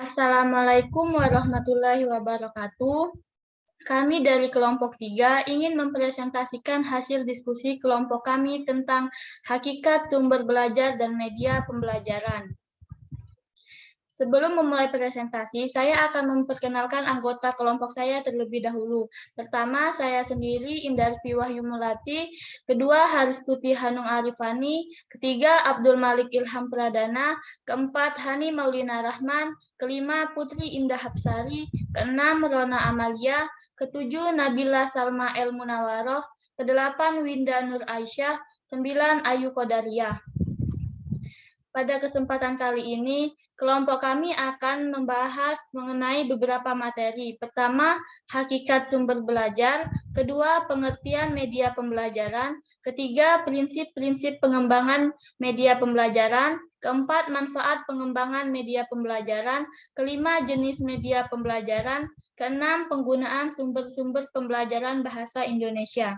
Assalamualaikum warahmatullahi wabarakatuh. Kami dari kelompok 3 ingin mempresentasikan hasil diskusi kelompok kami tentang hakikat sumber belajar dan media pembelajaran. Sebelum memulai presentasi, saya akan memperkenalkan anggota kelompok saya terlebih dahulu. Pertama, saya sendiri Indarti Wahyu Mulati, kedua Haristuti Hanung Arifani, ketiga Abdul Malik Ilham Pradana, keempat Hani Maulina Rahman, kelima Putri Indah Hapsari, keenam Rona Amalia, ketujuh Nabila Salma El Munawaroh, kedelapan Winda Nur Aisyah, 9 Ayu Kodariah. Pada kesempatan kali ini, kelompok kami akan membahas mengenai beberapa materi. Pertama, hakikat sumber belajar. Kedua, pengertian media pembelajaran. Ketiga, prinsip-prinsip pengembangan media pembelajaran. Keempat, manfaat pengembangan media pembelajaran. Kelima, jenis media pembelajaran. Keenam, penggunaan sumber-sumber pembelajaran bahasa Indonesia.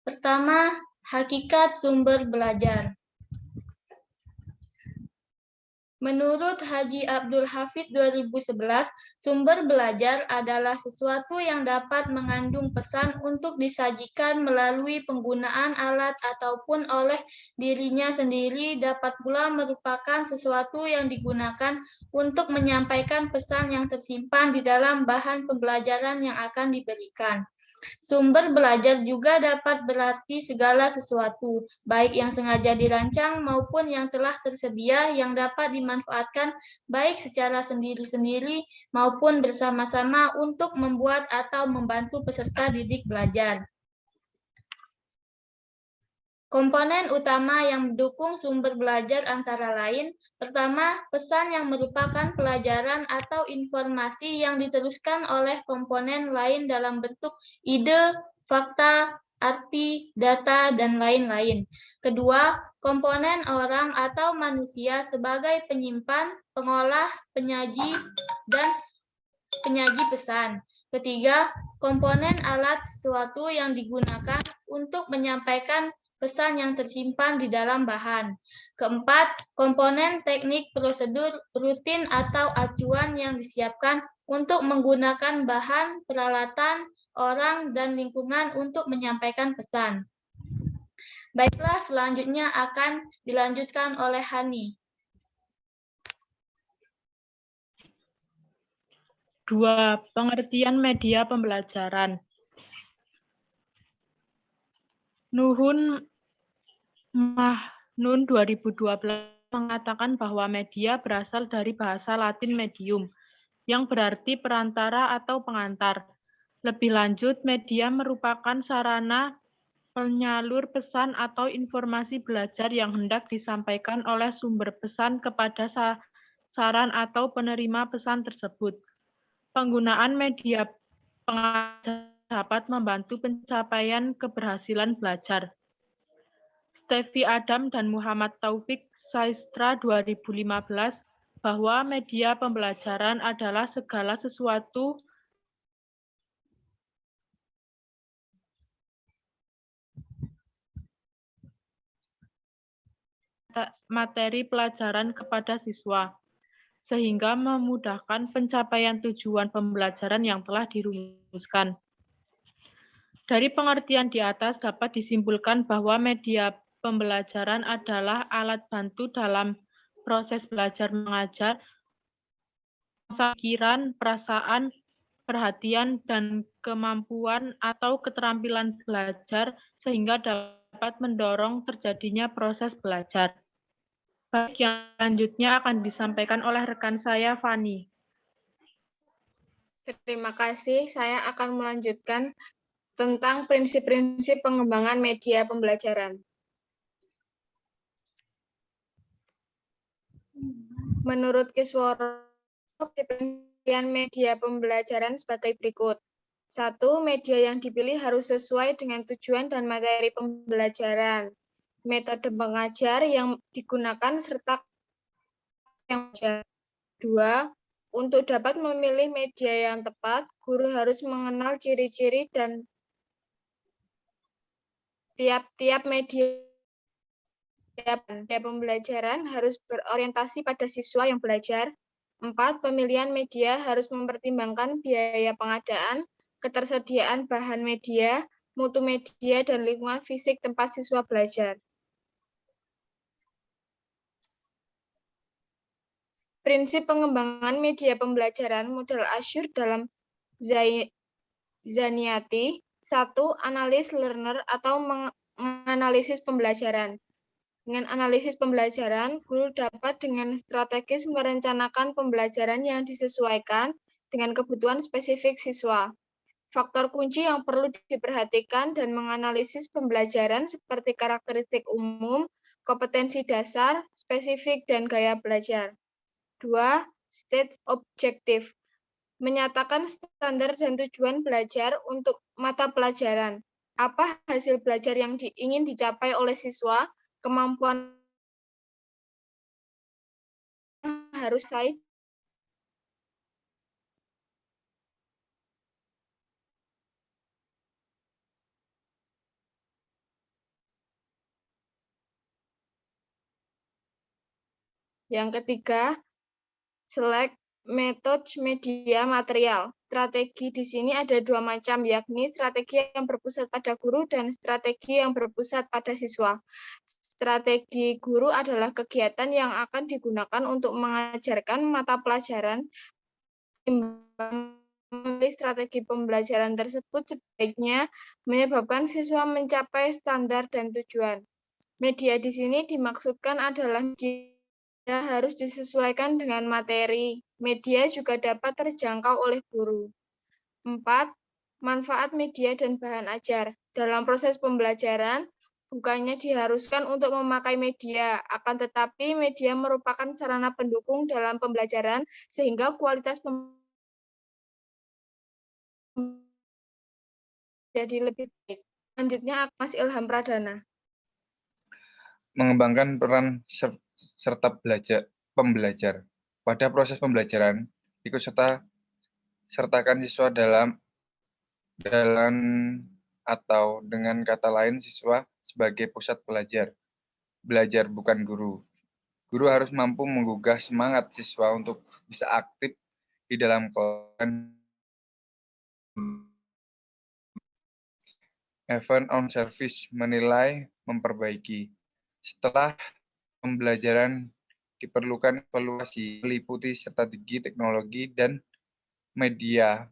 Pertama, hakikat sumber belajar. Menurut Haji Abdul Hafid 2011, sumber belajar adalah sesuatu yang dapat mengandung pesan untuk disajikan melalui penggunaan alat ataupun oleh dirinya sendiri, dapat pula merupakan sesuatu yang digunakan untuk menyampaikan pesan yang tersimpan di dalam bahan pembelajaran yang akan diberikan. Sumber belajar juga dapat berarti segala sesuatu, baik yang sengaja dirancang maupun yang telah tersedia yang dapat dimanfaatkan baik secara sendiri-sendiri maupun bersama-sama untuk membuat atau membantu peserta didik belajar. Komponen utama yang mendukung sumber belajar antara lain, pertama, pesan yang merupakan pelajaran atau informasi yang diteruskan oleh komponen lain dalam bentuk ide, fakta, arti, data, dan lain-lain. Kedua, komponen orang atau manusia sebagai penyimpan, pengolah, penyaji, dan penyaji pesan. Ketiga, komponen alat sesuatu yang digunakan untuk menyampaikan pesan yang tersimpan di dalam bahan. Keempat, komponen teknik prosedur rutin atau acuan yang disiapkan untuk menggunakan bahan, peralatan, orang, dan lingkungan untuk menyampaikan pesan. Baiklah, selanjutnya akan dilanjutkan oleh Hani. 2. Pengertian media pembelajaran. Nuhun Mahnun 2012 mengatakan bahwa media berasal dari bahasa Latin medium, yang berarti perantara atau pengantar. Lebih lanjut, media merupakan sarana penyalur pesan atau informasi belajar yang hendak disampaikan oleh sumber pesan kepada sasaran atau penerima pesan tersebut. Penggunaan media pengajar dapat membantu pencapaian keberhasilan belajar. Steffi Adam dan Muhammad Taufik Saistra 2015 bahwa media pembelajaran adalah segala sesuatu materi pelajaran kepada siswa, sehingga memudahkan pencapaian tujuan pembelajaran yang telah dirumuskan. Dari pengertian di atas dapat disimpulkan bahwa media pembelajaran adalah alat bantu dalam proses belajar mengajar, pikiran, perasaan, perhatian, dan kemampuan atau keterampilan belajar sehingga dapat mendorong terjadinya proses belajar. Baik, yang selanjutnya akan disampaikan oleh rekan saya, Fani. Terima kasih. Saya akan melanjutkan tentang prinsip-prinsip pengembangan media pembelajaran. Menurut Kisworo, pengertian media pembelajaran sebagai berikut. 1. Media yang dipilih harus sesuai dengan tujuan dan materi pembelajaran. Metode pengajar yang digunakan serta yang wajar. 2. Untuk dapat memilih media yang tepat, guru harus mengenal ciri-ciri dan tiap-tiap media pembelajaran harus berorientasi pada siswa yang belajar. 4. Pemilihan media harus mempertimbangkan biaya pengadaan, ketersediaan bahan media, mutu media, dan lingkungan fisik tempat siswa belajar. Prinsip pengembangan media pembelajaran model Azure dalam Zaniati. 1. Analis learner atau menganalisis pembelajaran. Dengan analisis pembelajaran, guru dapat dengan strategis merencanakan pembelajaran yang disesuaikan dengan kebutuhan spesifik siswa. Faktor kunci yang perlu diperhatikan dan menganalisis pembelajaran seperti karakteristik umum, kompetensi dasar, spesifik, dan gaya belajar. 2. State objektif. Menyatakan standar dan tujuan belajar untuk mata pelajaran. Apa hasil belajar yang ingin dicapai oleh siswa, kemampuan harus saya. Yang ketiga, select method media material. Strategi di sini ada dua macam, yakni strategi yang berpusat pada guru dan strategi yang berpusat pada siswa. Strategi guru adalah kegiatan yang akan digunakan untuk mengajarkan mata pelajaran. Strategi pembelajaran tersebut sebaiknya menyebabkan siswa mencapai standar dan tujuan. Media di sini dimaksudkan adalah media harus disesuaikan dengan materi. Media juga dapat terjangkau oleh guru. 4. Manfaat media dan bahan ajar. Dalam proses pembelajaran, bukannya diharuskan untuk memakai media, akan tetapi media merupakan sarana pendukung dalam pembelajaran sehingga kualitas jadi lebih baik. Selanjutnya, Mas Ilham Pradana. Mengembangkan peran serta pembelajar. Pada proses pembelajaran, ikut sertakan siswa dalam atau dengan kata lain siswa sebagai pusat belajar. Belajar bukan guru. Guru harus mampu menggugah semangat siswa untuk bisa aktif di dalam kelas. Event on service, menilai, memperbaiki. Setelah pembelajaran diperlukan evaluasi, meliputi strategi teknologi dan media.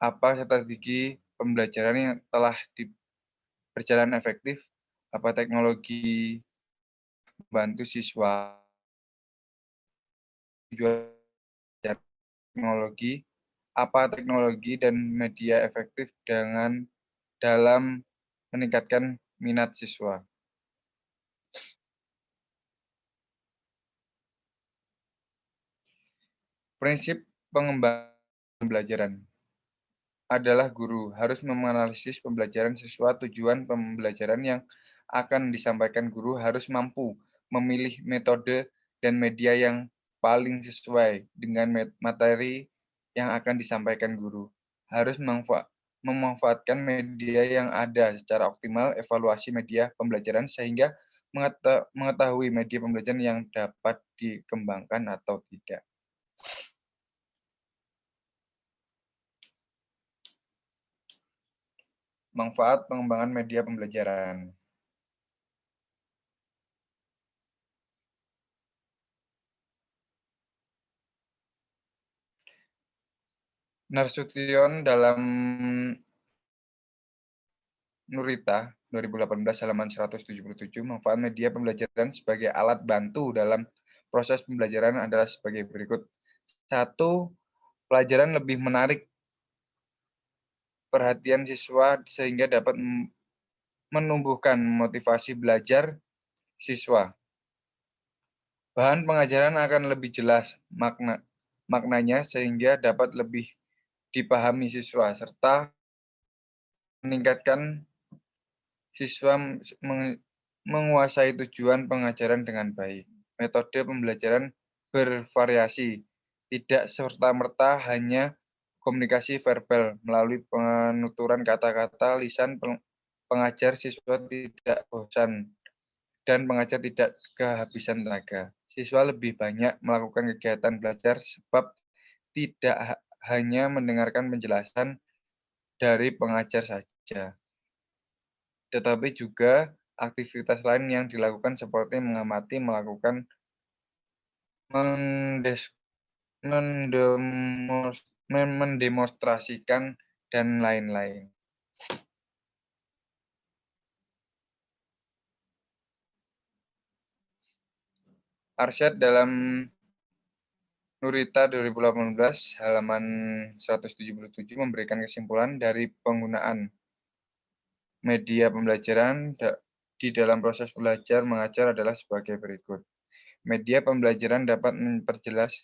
Apa strategi pembelajaran yang telah berjalan efektif? Apa teknologi membantu siswa? Tujuan teknologi, apa teknologi dan media efektif dalam meningkatkan minat siswa. Prinsip pengembangan pembelajaran adalah guru harus menganalisis pembelajaran siswa. Tujuan pembelajaran yang akan disampaikan guru harus mampu memilih metode dan media yang paling sesuai dengan materi yang akan disampaikan guru. Harus memanfaatkan media yang ada secara optimal, evaluasi media pembelajaran sehingga mengetahui media pembelajaran yang dapat dikembangkan atau tidak. Manfaat pengembangan media pembelajaran. Nasution dalam Nurita 2018 halaman 177, manfaat media pembelajaran sebagai alat bantu dalam proses pembelajaran adalah sebagai berikut. 1. Pelajaran lebih menarik perhatian siswa sehingga dapat menumbuhkan motivasi belajar siswa. Bahan pengajaran akan lebih jelas maknanya sehingga dapat lebih dipahami siswa, serta meningkatkan siswa menguasai tujuan pengajaran dengan baik. Metode pembelajaran bervariasi, tidak serta-merta hanya komunikasi verbal. Melalui penuturan kata-kata lisan, pengajar siswa tidak bosan dan pengajar tidak kehabisan tenaga. siswa lebih banyak melakukan kegiatan belajar sebab tidak hanya mendengarkan penjelasan dari pengajar saja, tetapi juga aktivitas lain yang dilakukan seperti mengamati, melakukan mendemonstrasikan, dan lain-lain. Arsyad dalam Nurita 2018 halaman 177 memberikan kesimpulan dari penggunaan media pembelajaran di dalam proses belajar mengajar adalah sebagai berikut. Media pembelajaran dapat memperjelas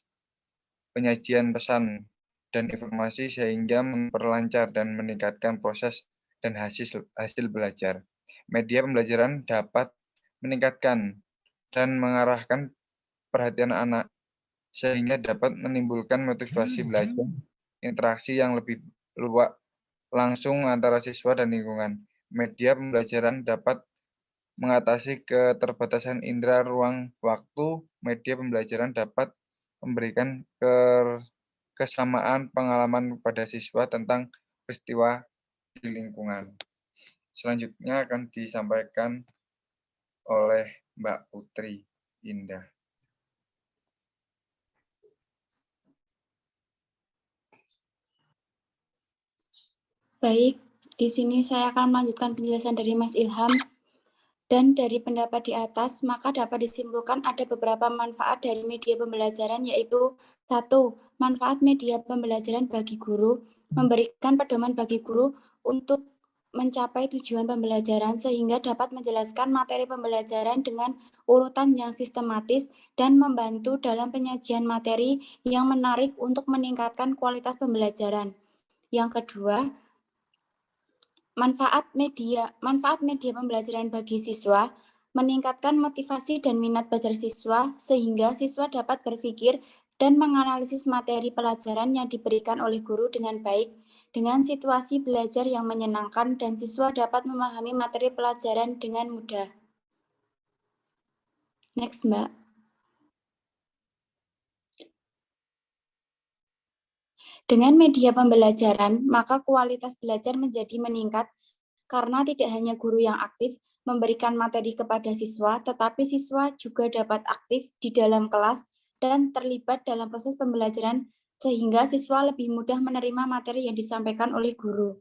penyajian pesan dan informasi sehingga memperlancar dan meningkatkan proses dan hasil belajar. Media pembelajaran dapat meningkatkan dan mengarahkan perhatian anak sehingga dapat menimbulkan motivasi belajar, interaksi yang lebih luas langsung antara siswa dan lingkungan. Media pembelajaran dapat mengatasi keterbatasan indera ruang waktu. Media pembelajaran dapat memberikan kesamaan pengalaman kepada siswa tentang peristiwa di lingkungan. Selanjutnya akan disampaikan oleh Mbak Putri Indah. Baik, di sini saya akan melanjutkan penjelasan dari Mas Ilham. Dan dari pendapat di atas, maka dapat disimpulkan ada beberapa manfaat dari media pembelajaran, yaitu 1. Manfaat media pembelajaran bagi guru, memberikan pedoman bagi guru untuk mencapai tujuan pembelajaran sehingga dapat menjelaskan materi pembelajaran dengan urutan yang sistematis dan membantu dalam penyajian materi yang menarik untuk meningkatkan kualitas pembelajaran. Yang kedua, manfaat media pembelajaran bagi siswa, meningkatkan motivasi dan minat belajar siswa sehingga siswa dapat berpikir dan menganalisis materi pelajaran yang diberikan oleh guru dengan baik, dengan situasi belajar yang menyenangkan dan siswa dapat memahami materi pelajaran dengan mudah. Next, Mbak. Dengan media pembelajaran, maka kualitas belajar menjadi meningkat karena tidak hanya guru yang aktif memberikan materi kepada siswa, tetapi siswa juga dapat aktif di dalam kelas dan terlibat dalam proses pembelajaran sehingga siswa lebih mudah menerima materi yang disampaikan oleh guru.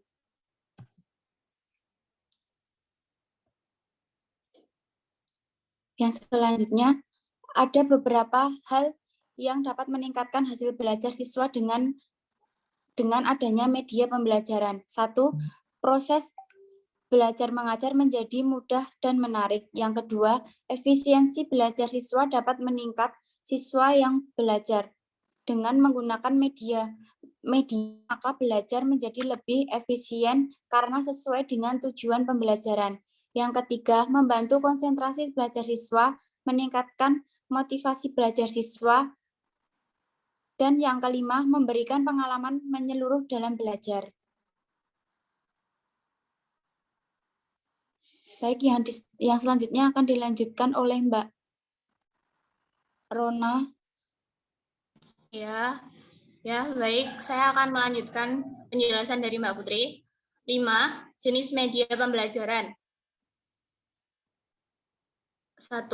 Yang selanjutnya, ada beberapa hal yang dapat meningkatkan hasil belajar siswa dengan adanya media pembelajaran. 1. Proses belajar mengajar menjadi mudah dan menarik. Yang kedua, efisiensi belajar siswa dapat meningkat siswa yang belajar. Dengan menggunakan media, maka belajar menjadi lebih efisien karena sesuai dengan tujuan pembelajaran. Yang ketiga, membantu konsentrasi belajar siswa, meningkatkan motivasi belajar siswa. Dan yang kelima, memberikan pengalaman menyeluruh dalam belajar. Baik, yang selanjutnya akan dilanjutkan oleh Mbak Rona. Ya, baik. Saya akan melanjutkan penjelasan dari Mbak Putri. 5. Jenis media pembelajaran. 1.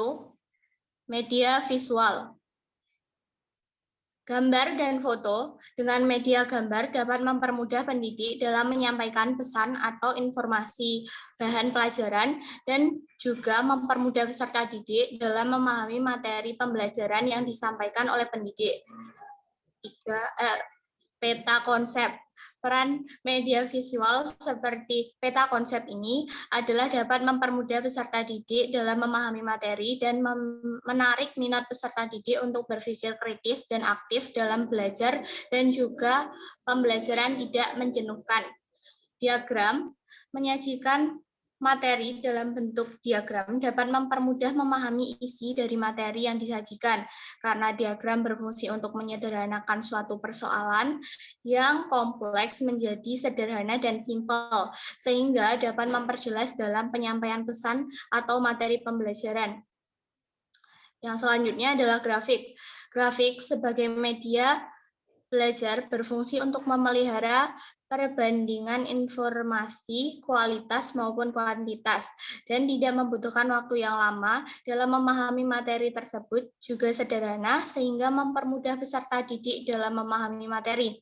Media visual. Gambar dan foto dengan media gambar dapat mempermudah pendidik dalam menyampaikan pesan atau informasi bahan pelajaran dan juga mempermudah peserta didik dalam memahami materi pembelajaran yang disampaikan oleh pendidik. 3. Peta konsep. Peran media visual seperti peta konsep ini adalah dapat mempermudah peserta didik dalam memahami materi dan menarik minat peserta didik untuk berpikir kritis dan aktif dalam belajar dan juga pembelajaran tidak menjenuhkan. Diagram menyajikan materi dalam bentuk diagram dapat mempermudah memahami isi dari materi yang disajikan, karena diagram berfungsi untuk menyederhanakan suatu persoalan yang kompleks menjadi sederhana dan simpel, sehingga dapat memperjelas dalam penyampaian pesan atau materi pembelajaran. Yang selanjutnya adalah grafik. Grafik sebagai media belajar berfungsi untuk memelihara perbandingan informasi, kualitas maupun kuantitas, dan tidak membutuhkan waktu yang lama dalam memahami materi tersebut, juga sederhana sehingga mempermudah peserta didik dalam memahami materi.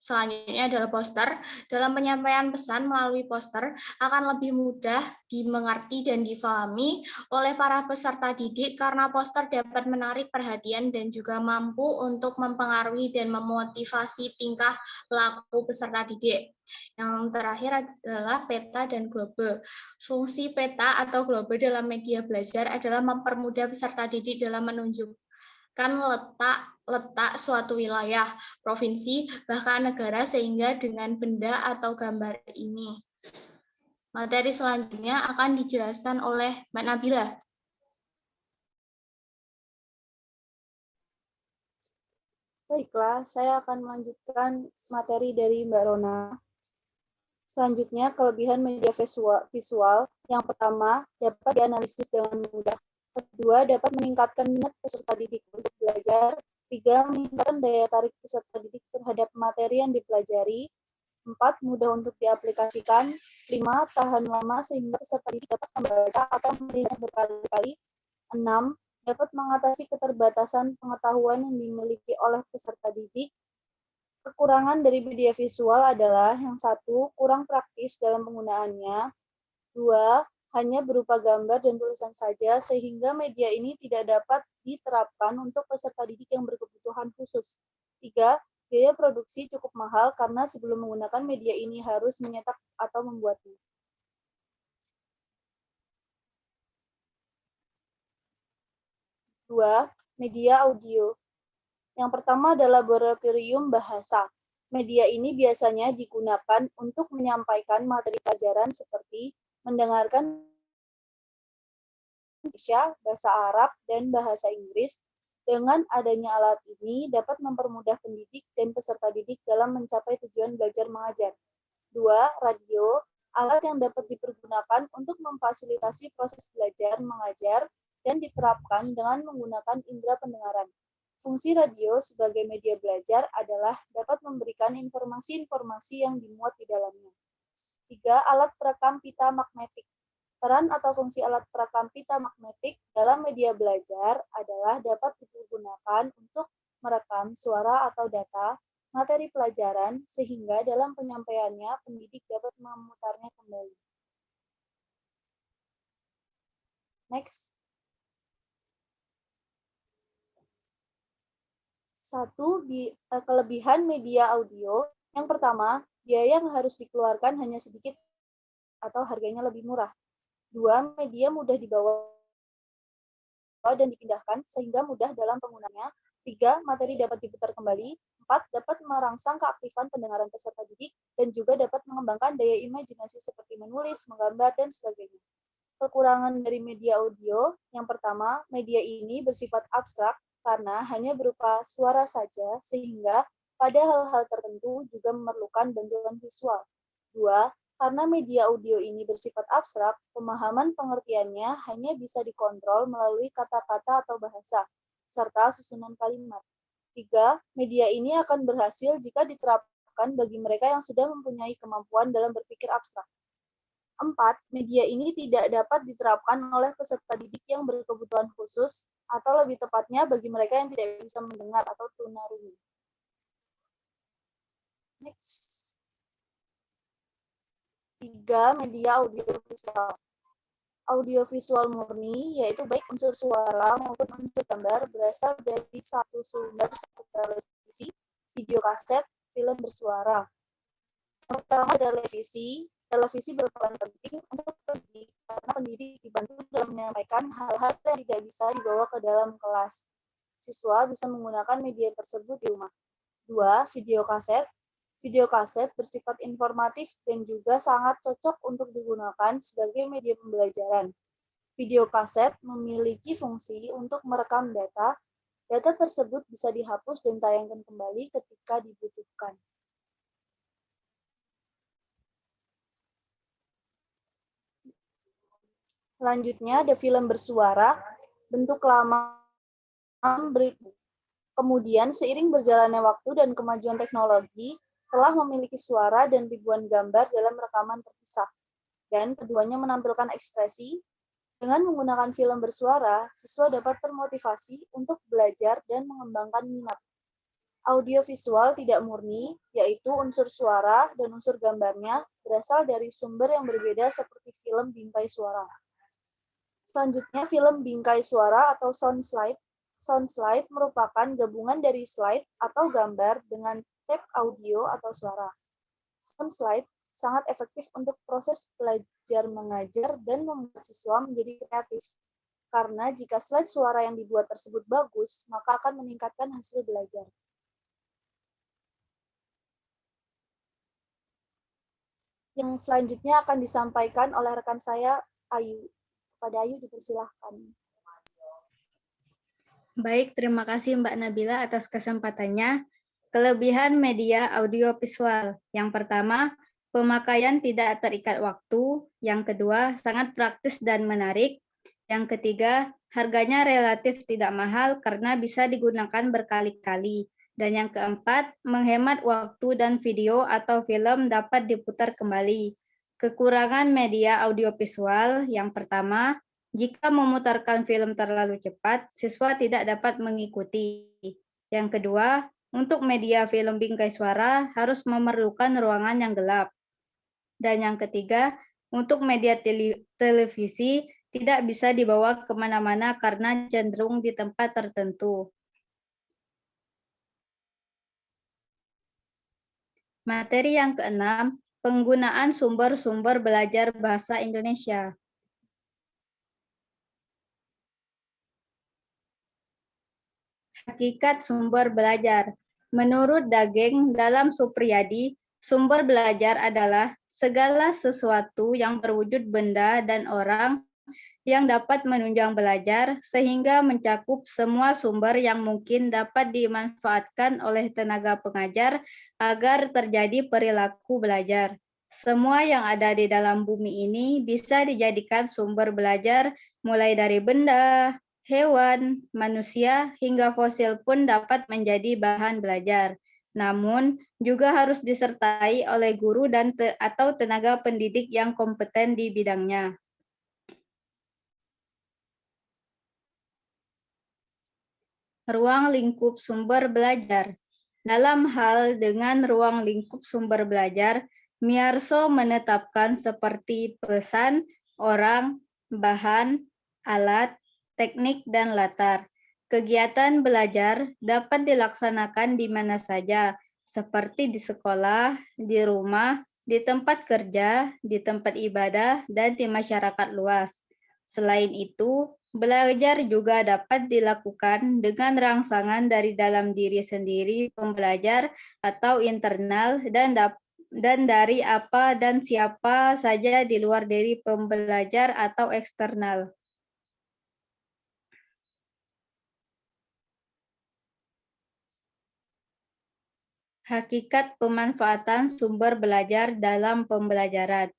Selanjutnya adalah poster. Dalam penyampaian pesan melalui poster akan lebih mudah dimengerti dan difahami oleh para peserta didik karena poster dapat menarik perhatian dan juga mampu untuk mempengaruhi dan memotivasi tingkah laku peserta didik. Yang terakhir adalah peta dan globe. Fungsi peta atau globe dalam media belajar adalah mempermudah peserta didik dalam menunjukkan letak suatu wilayah, provinsi, bahkan negara sehingga dengan benda atau gambar ini. Materi selanjutnya akan dijelaskan oleh Mbak Nabila. Baiklah, saya akan melanjutkan materi dari Mbak Rona. Selanjutnya, kelebihan media visual. Yang pertama, dapat dianalisis dengan mudah. Kedua, dapat meningkatkan minat peserta didik untuk belajar. Tiga, meningkatkan daya tarik peserta didik terhadap materi yang dipelajari. 4, mudah untuk diaplikasikan. 5, tahan lama sehingga peserta didik dapat membaca atau melihat berkali-kali. 6, dapat mengatasi keterbatasan pengetahuan yang dimiliki oleh peserta didik. Kekurangan dari media visual adalah yang satu, kurang praktis dalam penggunaannya. 2, hanya berupa gambar dan tulisan saja, sehingga media ini tidak dapat diterapkan untuk peserta didik yang berkebutuhan khusus. 3, biaya produksi cukup mahal karena sebelum menggunakan media ini harus menyetak atau membuatnya. Dua, media audio. Yang pertama adalah laboratorium bahasa. Media ini biasanya digunakan untuk menyampaikan materi pelajaran seperti mendengarkan Indonesia, bahasa Arab, dan bahasa Inggris. Dengan adanya alat ini dapat mempermudah pendidik dan peserta didik dalam mencapai tujuan belajar mengajar. 2, radio, alat yang dapat dipergunakan untuk memfasilitasi proses belajar mengajar dan diterapkan dengan menggunakan indera pendengaran. Fungsi radio sebagai media belajar adalah dapat memberikan informasi-informasi yang dimuat di dalamnya. 3, alat perekam pita magnetik. Peran atau fungsi alat perekam pita magnetik dalam media belajar adalah dapat digunakan untuk merekam suara atau data materi pelajaran sehingga dalam penyampaiannya pendidik dapat memutarnya kembali. Next. 1, kelebihan media audio. Yang pertama, biaya yang harus dikeluarkan hanya sedikit atau harganya lebih murah. 2, media mudah dibawa dan dipindahkan sehingga mudah dalam penggunaannya. 3, materi dapat diputar kembali. 4, dapat merangsang keaktifan pendengaran peserta didik dan juga dapat mengembangkan daya imajinasi seperti menulis, menggambar, dan sebagainya. Kekurangan dari media audio, yang pertama, media ini bersifat abstrak karena hanya berupa suara saja sehingga pada hal-hal tertentu juga memerlukan bantuan visual. 2, karena media audio ini bersifat abstrak, pemahaman pengertiannya hanya bisa dikontrol melalui kata-kata atau bahasa, serta susunan kalimat. 3, media ini akan berhasil jika diterapkan bagi mereka yang sudah mempunyai kemampuan dalam berpikir abstrak. 4, media ini tidak dapat diterapkan oleh peserta didik yang berkebutuhan khusus, atau lebih tepatnya bagi mereka yang tidak bisa mendengar atau tunarungu. Next. 3, media audiovisual. Audiovisual murni, yaitu baik unsur suara maupun unsur gambar, berasal dari satu sumber seperti televisi, video kaset, film bersuara. Yang pertama, televisi. Televisi berperan penting untuk pendidik, karena pendidik dibantu dalam menyampaikan hal-hal yang tidak bisa dibawa ke dalam kelas. Siswa bisa menggunakan media tersebut di rumah. 2, video kaset. Video kaset bersifat informatif dan juga sangat cocok untuk digunakan sebagai media pembelajaran. Video kaset memiliki fungsi untuk merekam data. Data tersebut bisa dihapus dan tayangkan kembali ketika dibutuhkan. Selanjutnya ada film bersuara. bentuk lama berikut. Kemudian, seiring berjalannya waktu dan kemajuan teknologi, telah memiliki suara dan ribuan gambar dalam rekaman terpisah, dan keduanya menampilkan ekspresi. Dengan menggunakan film bersuara, siswa dapat termotivasi untuk belajar dan mengembangkan minat. Audiovisual tidak murni, yaitu unsur suara dan unsur gambarnya berasal dari sumber yang berbeda seperti film bingkai suara. Selanjutnya, film bingkai suara atau sound slide. Sound slide merupakan gabungan dari slide atau gambar dengan tape audio atau suara. Sound slide sangat efektif untuk proses belajar mengajar dan membuat siswa menjadi kreatif. Karena jika slide suara yang dibuat tersebut bagus, maka akan meningkatkan hasil belajar. Yang selanjutnya akan disampaikan oleh rekan saya, Ayu. Kepada Ayu dipersilahkan. Baik, terima kasih Mbak Nabila atas kesempatannya. Kelebihan media audiovisual. Yang pertama, pemakaian tidak terikat waktu. Yang kedua, sangat praktis dan menarik. Yang ketiga, harganya relatif tidak mahal karena bisa digunakan berkali-kali. Dan yang keempat, menghemat waktu dan video atau film dapat diputar kembali. Kekurangan media audiovisual. Yang pertama, jika memutarkan film terlalu cepat, siswa tidak dapat mengikuti. Yang kedua, untuk media film bingkai suara harus memerlukan ruangan yang gelap. Dan yang ketiga, untuk media televisi tidak bisa dibawa kemana-mana karena cenderung di tempat tertentu. Materi yang keenam, penggunaan sumber-sumber belajar bahasa Indonesia. Hakikat sumber belajar. Menurut Dageng dalam Supriyadi, sumber belajar adalah segala sesuatu yang berwujud benda dan orang yang dapat menunjang belajar sehingga mencakup semua sumber yang mungkin dapat dimanfaatkan oleh tenaga pengajar agar terjadi perilaku belajar. Semua yang ada di dalam bumi ini bisa dijadikan sumber belajar, mulai dari benda, hewan, manusia, hingga fosil pun dapat menjadi bahan belajar. Namun, juga harus disertai oleh guru dan atau tenaga pendidik yang kompeten di bidangnya. Ruang lingkup sumber belajar. Dalam hal dengan ruang lingkup sumber belajar, Miarso menetapkan seperti pesan, orang, bahan, alat, teknik, dan latar. Kegiatan belajar dapat dilaksanakan di mana saja, seperti di sekolah, di rumah, di tempat kerja, di tempat ibadah, dan di masyarakat luas. Selain itu, belajar juga dapat dilakukan dengan rangsangan dari dalam diri sendiri pembelajar atau internal dan dari apa dan siapa saja di luar dari pembelajar atau eksternal. Hakikat pemanfaatan sumber belajar dalam pembelajaran.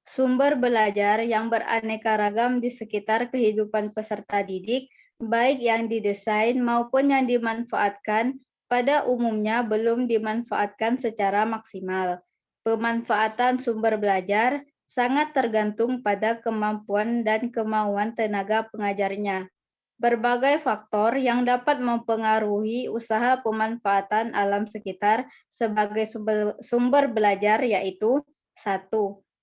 Sumber belajar yang beraneka ragam di sekitar kehidupan peserta didik, baik yang didesain maupun yang dimanfaatkan, pada umumnya belum dimanfaatkan secara maksimal. Pemanfaatan sumber belajar sangat tergantung pada kemampuan dan kemauan tenaga pengajarnya. Berbagai faktor yang dapat mempengaruhi usaha pemanfaatan alam sekitar sebagai sumber belajar yaitu 1.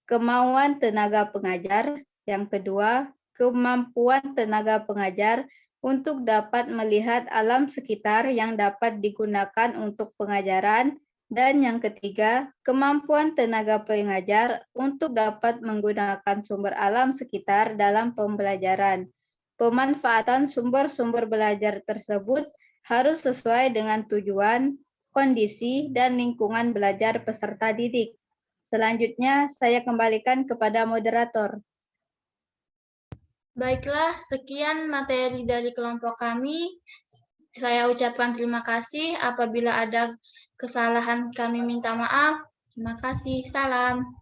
Kemauan tenaga pengajar. Yang kedua, kemampuan tenaga pengajar untuk dapat melihat alam sekitar yang dapat digunakan untuk pengajaran. Dan yang ketiga, kemampuan tenaga pengajar untuk dapat menggunakan sumber alam sekitar dalam pembelajaran. Pemanfaatan sumber-sumber belajar tersebut harus sesuai dengan tujuan, kondisi, dan lingkungan belajar peserta didik. Selanjutnya, saya kembalikan kepada moderator. Baiklah, sekian materi dari kelompok kami. Saya ucapkan terima kasih. Apabila ada kesalahan, kami minta maaf. Terima kasih. Salam.